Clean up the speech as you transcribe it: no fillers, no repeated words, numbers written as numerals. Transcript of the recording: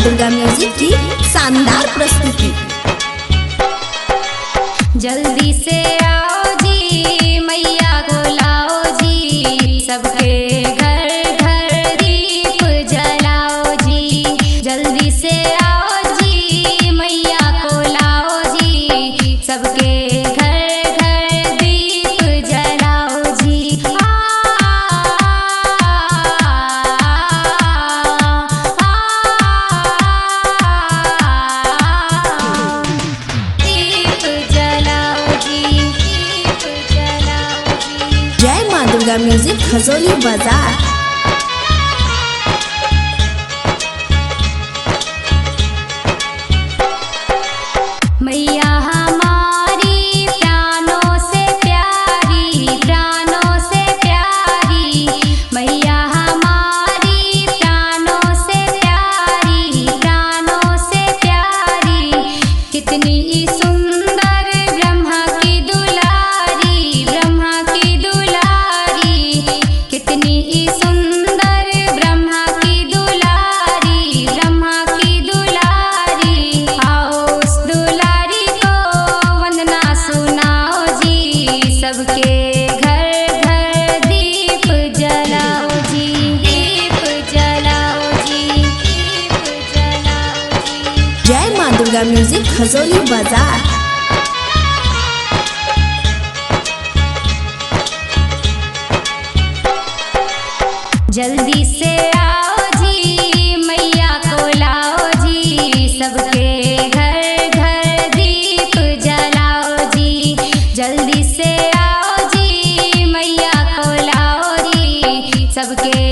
Durga music की शानदार प्रस्तुति। जल्दी से आओ जी मैया को लाओ जी, सबके घर घर दीप जलाओ जी। जल्दी से आओ जी मैया को लाओ जी, सबके घर घर दीप जलाओ जी। जय माँ दुर्गा म्यूजिक खजोली बाजार। मैया हमारी प्राणों से प्यारी, प्राणों से प्यारी, मैया हमारी प्राणों से प्यारी, प्राणों से प्यारी। कितनी सुंदर ब्रह्मा की दुलारी, ब्रह्मा की दुलारी, कितनी सुंदर ब्रह्मा की दुलारी, ब्रह्मा की दुलारी। आओ उस दुलारी को वंदना सुनाओ जी, सबके घर घर दीप जलाओ जी, दीप जलाओ जी, दीप जलाओ जी। जय माँ दुर्गा म्यूजिक खजोली बाजार। जल्दी से आओ जी मैया को लाओ जी, सबके घर घर दीप जलाओ जी। जल्दी से आओ जी मैया को लाओ जी, सबके